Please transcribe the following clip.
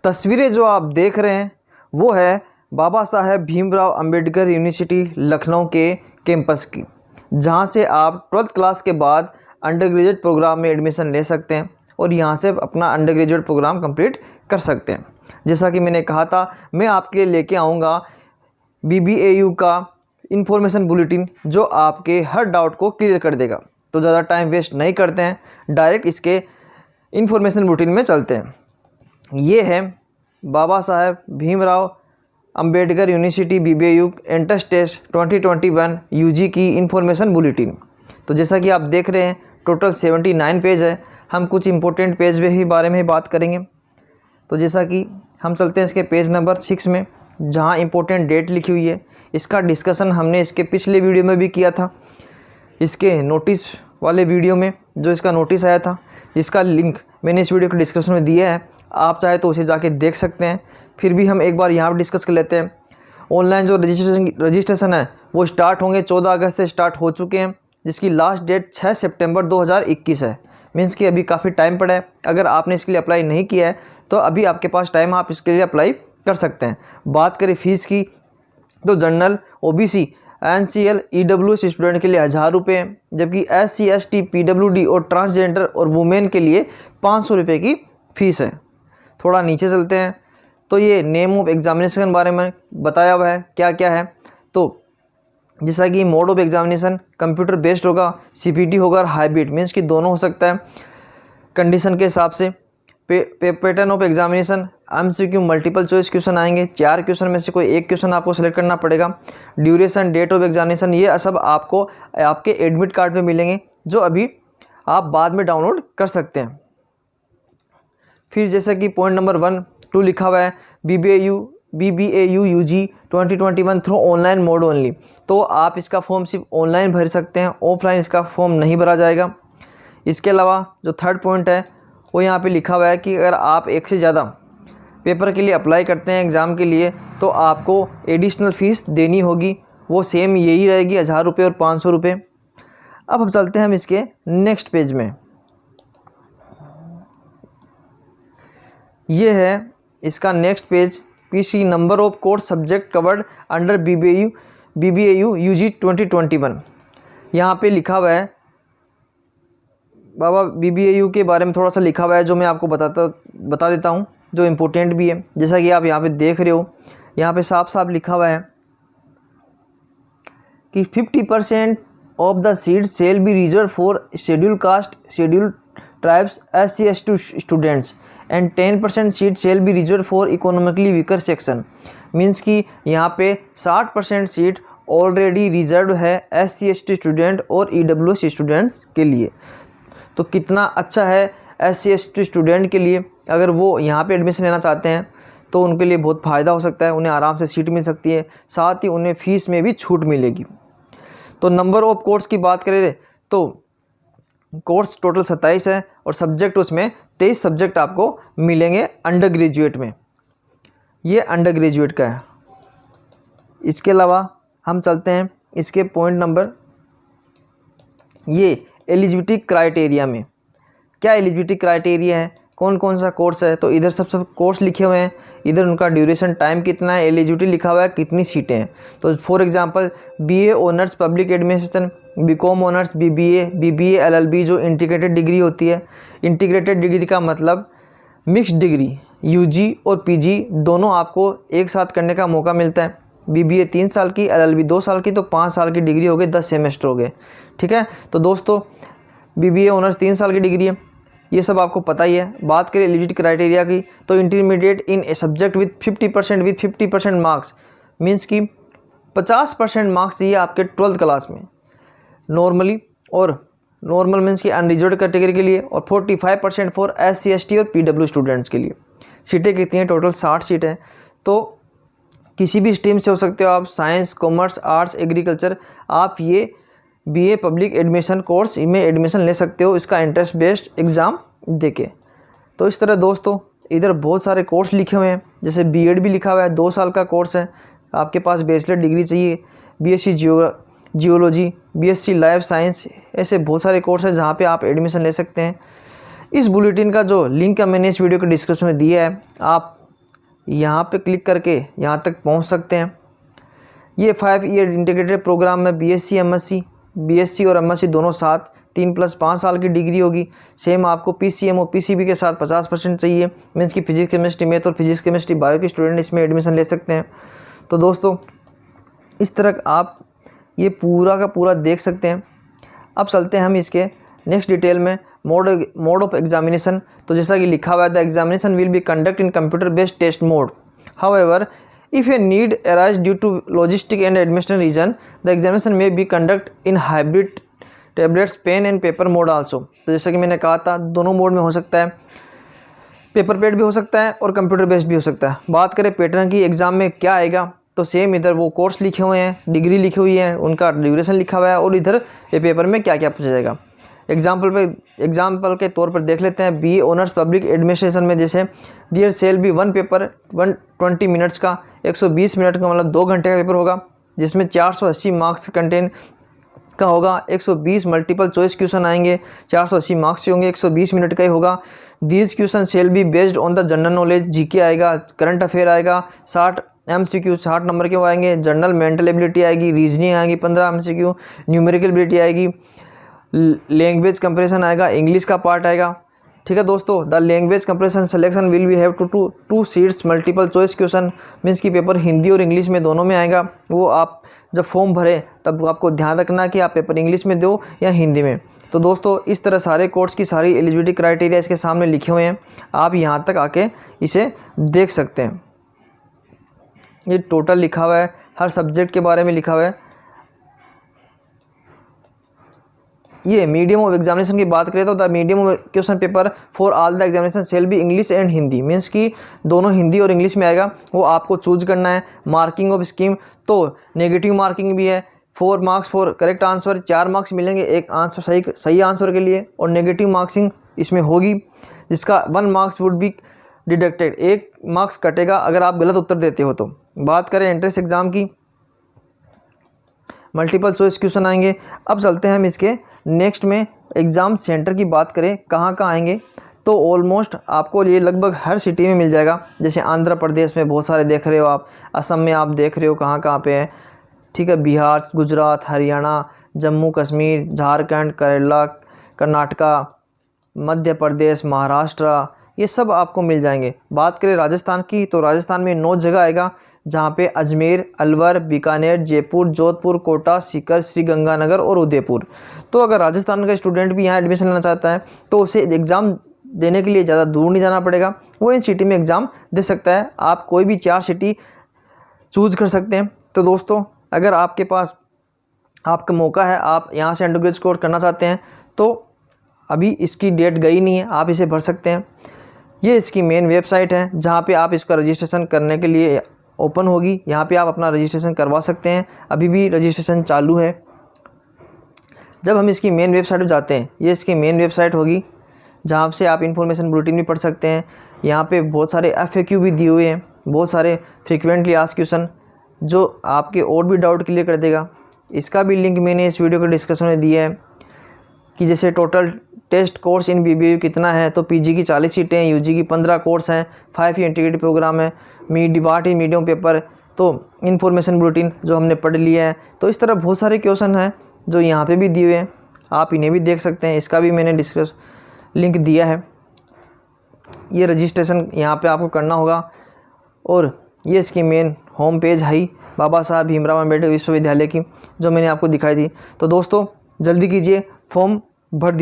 तस्वीरें जो आप देख रहे हैं वो है बाबा साहेब भीमराव अंबेडकर यूनिवर्सिटी लखनऊ के कैंपस की, जहां से आप 12th क्लास के बाद अंडर ग्रेजुएट प्रोग्राम में एडमिशन ले सकते हैं और यहां से अपना अंडर ग्रेजुएट प्रोग्राम कंप्लीट कर सकते हैं। जैसा कि मैंने कहा था, मैं आपके लिए लेके आऊँगा BBAU का इन्फॉर्मेशन बुलेटिन जो आपके हर डाउट को क्लियर कर देगा। तो ज़्यादा टाइम वेस्ट नहीं करते हैं, डायरेक्ट इसके इन्फॉर्मेशन बुलेटिन में चलते हैं। ये है Baba Saheb Bhimrao Ambedkar university BBAU entrance test 2021 UG की इन्फॉर्मेशन बुलेटिन। तो जैसा कि आप देख रहे हैं टोटल 79 पेज है। हम कुछ इंपॉर्टेंट पेज के ही बारे में बात करेंगे। तो जैसा कि हम चलते हैं इसके पेज नंबर 6 में, जहां इंपॉर्टेंट डेट लिखी हुई है। इसका डिस्कशन हमने इसके पिछले वीडियो में भी किया था, इसके नोटिस वाले वीडियो में जो इसका नोटिस आया था, जिसका लिंक मैंने इस वीडियो के डिस्क्रिप्शन में दिया है। आप चाहे तो उसे जाके देख सकते हैं। फिर भी हम एक बार यहाँ पर डिस्कस कर लेते हैं। ऑनलाइन जो रजिस्ट्रेशन है वो स्टार्ट होंगे 14 अगस्त से स्टार्ट हो चुके हैं, जिसकी लास्ट डेट 6 सितंबर 2021 है। मीन्स कि अभी काफ़ी टाइम पड़ा है। अगर आपने इसके लिए अप्लाई नहीं किया है तो अभी आपके पास टाइम, आप इसके लिए अप्लाई कर सकते हैं। बात करें फ़ीस की तो general, OBC, NCL, EWS student के लिए 1000 रुपये हैं, जबकि SC, ST, PWD और ट्रांसजेंडर और वुमेन के लिए 500 रुपये की फ़ीस है। थोड़ा नीचे चलते हैं तो ये नेम ऑफ एग्जामिनेशन के बारे में बताया हुआ है क्या क्या है। तो जैसा कि mode of examination computer based होगा, CPT होगा और हाइब्रिड, मीन्स कि दोनों हो सकता है कंडीशन के हिसाब से। Pattern of examination MCQ multiple choice question आएंगे। 4 क्वेश्चन में से कोई एक क्वेश्चन आपको सेलेक्ट करना पड़ेगा। ड्यूरेशन, डेट ऑफ एग्जामिनेशन, ये सब आपको आपके एडमिट कार्ड पे मिलेंगे, जो अभी आप बाद में डाउनलोड कर सकते हैं। फिर जैसे कि पॉइंट नंबर 1, 2 लिखा हुआ है BBAU UG 2021 through online mode only. तो आप इसका फॉर्म सिर्फ ऑनलाइन भर सकते हैं, ऑफलाइन इसका फॉर्म नहीं भरा जाएगा। इसके अलावा जो थर्ड पॉइंट है वो यहाँ पे लिखा हुआ है कि अगर आप एक से ज़्यादा पेपर के लिए अप्लाई करते हैं एग्ज़ाम के लिए तो आपको एडिशनल फ़ीस देनी होगी। वो सेम यही रहेगी, 1000 रुपये और 500 रुपये। अब हम चलते हैं हम इसके नेक्स्ट पेज में। ये है इसका नेक्स्ट पेज, किसी number of course subject covered under BBAU UG 2021। यहाँ पे लिखा हुआ है बाबा BBAU के बारे में थोड़ा सा लिखा हुआ है, जो मैं आपको बता देता हूँ, जो इम्पोर्टेंट भी है। जैसा कि आप यहाँ पे देख रहे हो, यहाँ पे साफ साफ लिखा हुआ है कि 50% of the seats shall be reserve for schedule caste, schedule tribes, SC ST students and 10% seat shall be reserve for economically weaker section. Means कि यहाँ पे 60% सीट ऑलरेडी रिजर्व है SC ST स्टूडेंट और EWS स्टूडेंट्स के लिए। तो कितना अच्छा है SC ST स्टूडेंट के लिए, अगर वो यहाँ पे एडमिशन लेना चाहते हैं तो उनके लिए बहुत फ़ायदा हो सकता है। उन्हें आराम से सीट मिल सकती है, साथ ही उन्हें फ़ीस में भी छूट मिलेगी। तो नंबर ऑफ कोर्स की बात करें तो कोर्स टोटल 27 है और सब्जेक्ट उसमें 23 सब्जेक्ट आपको मिलेंगे अंडर ग्रेजुएट में। ये अंडर ग्रेजुएट का है। इसके अलावा हम चलते हैं इसके पॉइंट नंबर, ये एलिजिबिलिटी क्राइटेरिया में क्या एलिजिबिलिटी क्राइटेरिया है, कौन कौन सा कोर्स है। तो इधर सब कोर्स लिखे हुए हैं, इधर उनका ड्यूरेशन टाइम कितना है, एलिजिबिलिटी लिखा हुआ है, कितनी सीटें हैं। तो for example BA honours public administration, BCom honours, BBA LLB जो इंटीग्रेटेड डिग्री होती है। इंटीग्रेटेड डिग्री का मतलब मिक्स्ड डिग्री, UG और PG दोनों आपको एक साथ करने का मौका मिलता है। BBA 3 साल की, LLB 2 साल की, तो 5 साल की डिग्री हो गई, 10 सेमेस्टर हो गए। ठीक है, तो दोस्तों BBA ऑनर्स 3 साल की डिग्री है, ये सब आपको पता ही है। बात करें एलिजिबिलिटी क्राइटेरिया की तो intermediate in a subject with 50% marks, means कि 50% मार्क्स चाहिए आपके 12th क्लास में नॉर्मली, और नॉर्मल मीन्स कि अनरिजर्व कैटेगरी के लिए, और 45% फॉर SC ST और PW स्टूडेंट्स के लिए। सीटें कितनी हैं? टोटल 60 सीट हैं। तो किसी भी स्ट्रीम से हो सकते हो आप, साइंस, कॉमर्स, आर्ट्स, एग्रीकल्चर, आप ये BA पब्लिक एडमिशन कोर्स में एडमिशन ले सकते हो इसका इंटरेस्ट बेस्ड एग्ज़ाम देके। तो इस तरह दोस्तों इधर बहुत सारे कोर्स लिखे हुए हैं, जैसे B.Ed भी लिखा हुआ है, 2 साल का कोर्स है। आपके पास बैचलर डिग्री चाहिए, BSc geology, BSc life science, ऐसे बहुत सारे कोर्स हैं जहाँ पे आप एडमिशन ले सकते हैं। इस बुलेटिन का जो लिंक है मैंने इस वीडियो के डिस्क्रिप्शन में दिया है, आप यहाँ पे क्लिक करके यहाँ तक पहुँच सकते हैं। ये 5 ईयर इंटीग्रेटेड प्रोग्राम में बीएससी एमएससी, बीएससी और एमएससी दोनों साथ 3 + 5 साल की डिग्री होगी। सेम आपको पीसीएम और पीसीबी के साथ 50% चाहिए। मीन्स की फिजिक्स केमिस्ट्री, मैथ और फिजिक्स केमिस्ट्री बायो के स्टूडेंट इसमें एडमिशन ले सकते हैं। तो दोस्तों इस तरह आप ये पूरा का पूरा देख सकते हैं। अब चलते हैं हम इसके नेक्स्ट डिटेल में मोड ऑफ एग्जामिनेशन। तो जैसा कि लिखा हुआ है, the examination will be conduct in computer based test mode. However if a need arise due to logistic and administrative reason, the examination may be conduct in hybrid tablets, pen and paper mode also। तो जैसा कि मैंने कहा था, दोनों mode में हो सकता है, पेपर पेड भी हो सकता है और कंप्यूटर बेस्ड भी हो सकता है। बात करें पैटर्न की, एग्जाम में क्या आएगा, तो सेम इधर वो कोर्स लिखे हुए हैं, डिग्री लिखी हुई है, उनका ड्यूरेशन लिखा हुआ है और इधर ये पेपर में क्या क्या पूछा जाएगा। एग्जाम्पल के तौर पर देख लेते हैं। बीए ऑनर्स पब्लिक एडमिनिस्ट्रेशन में जैसे there shall be 1 paper 120 minutes का, 120 मिनट का मतलब 2 घंटे का पेपर होगा, जिसमें 480 मार्क्स कंटेंट का होगा। 120 मल्टीपल चॉइस क्वेश्चन आएंगे, 480 मार्क्स के होंगे, 120 मिनट का ही होगा। These question shall be based on the general knowledge, GK आएगा, करंट अफेयर आएगा, 60 MCQ 60 नंबर के वो आएंगे, जनरल मेंटल एबिलिटी आएगी, रीजनिंग आएगी 15 MCQ, न्यूमेरिकल एबिलिटी आएगी, लैंग्वेज कंपैरिजन आएगा, इंग्लिश का पार्ट आएगा। ठीक है दोस्तों, the language comparison selection will be have to seats multiple choice question. Means की पेपर हिंदी और इंग्लिश में दोनों में आएगा। वो आप जब फॉर्म भरें तब आपको ध्यान रखना कि आप पेपर इंग्लिश में दो या हिंदी में। तो दोस्तों इस तरह सारे कोर्स की सारी एलिजिबिलिटी क्राइटेरिया इसके सामने लिखे हुए हैं, आप यहाँ तक आके इसे देख सकते हैं। ये टोटल लिखा हुआ है, हर सब्जेक्ट के बारे में लिखा हुआ है। ये मीडियम ऑफ एग्जामिनेशन की बात करें तो the medium of question paper for all the examination shall be English and Hindi. Means की दोनों हिंदी और इंग्लिश में आएगा, वो आपको चूज करना है। मार्किंग ऑफ स्कीम, तो नेगेटिव मार्किंग भी है, 4 marks for correct answer, 4 marks मिलेंगे एक आंसर सही आंसर के लिए, और नेगेटिव मार्क्सिंग इसमें होगी जिसका 1 marks would be deducted, 1 marks कटेगा अगर आप गलत उत्तर देते हो तो। बात करें एंट्रेंस एग्जाम की, मल्टीपल चॉइस क्वेश्चन आएंगे। अब चलते हैं हम इसके नेक्स्ट में एग्ज़ाम सेंटर की बात करें, कहाँ कहाँ आएंगे, तो ऑलमोस्ट आपको ये लगभग हर सिटी में मिल जाएगा। जैसे आंध्र प्रदेश में बहुत सारे देख रहे हो आप, असम में आप देख रहे हो कहाँ कहाँ पे है, ठीक है, बिहार, गुजरात, हरियाणा, जम्मू कश्मीर, झारखंड, केरला, कर्नाटका, मध्य प्रदेश, महाराष्ट्र, ये सब आपको मिल जाएंगे। बात करें राजस्थान की, तो राजस्थान में 9 जगह आएगा, जहाँ पे अजमेर, अलवर, बीकानेर, जयपुर, जोधपुर, कोटा, सीकर, श्रीगंगानगर और उदयपुर। तो अगर राजस्थान का स्टूडेंट भी यहाँ एडमिशन लेना चाहता है तो उसे एग्ज़ाम देने के लिए ज़्यादा दूर नहीं जाना पड़ेगा, वो इन सिटी में एग्ज़ाम दे सकता है। आप कोई भी 4 सिटी चूज़ कर सकते हैं। तो दोस्तों अगर आपके पास आपका मौका है, आप यहाँ से अंडर ग्रेजुएट कोर्स करना चाहते हैं, तो अभी इसकी डेट गई नहीं है, आप इसे भर सकते हैं। ये इसकी मेन वेबसाइट है जहाँ पे आप इसका रजिस्ट्रेशन करने के लिए ओपन होगी। यहाँ पे आप अपना रजिस्ट्रेशन करवा सकते हैं, अभी भी रजिस्ट्रेशन चालू है। जब हम इसकी मेन वेबसाइट पर जाते हैं, ये इसकी मेन वेबसाइट होगी जहाँ से आप इन्फॉर्मेशन बुलेटिन भी पढ़ सकते हैं। यहाँ पे बहुत सारे FAQ भी दिए हुए हैं, बहुत सारे फ्रीक्वेंटली आस्क्ड क्वेश्चन जो आपके और भी डाउट क्लियर कर देगा। इसका भी लिंक मैंने इस वीडियो के डिस्कशन में दिया है कि जैसे total test course in BBU कितना है, तो PG की 40 सीटें हैं, UG की 15 कोर्स हैं, 5 ईयर इंटीग्रेटेड प्रोग्राम है, वाट इन मीडियम पेपर, तो इन्फॉर्मेशन बुलेटिन जो हमने पढ़ लिया है। तो इस तरह बहुत सारे क्वेश्चन हैं जो यहाँ पे भी दिए हुए हैं, आप इन्हें भी देख सकते हैं। इसका भी मैंने लिंक दिया है। ये रजिस्ट्रेशन यहाँ पे आपको करना होगा और ये इसकी मेन होम पेज है बाबा साहब भीमराव अम्बेडकर विश्वविद्यालय की, जो मैंने आपको दिखाई थी। तो दोस्तों जल्दी कीजिए, फॉर्म भर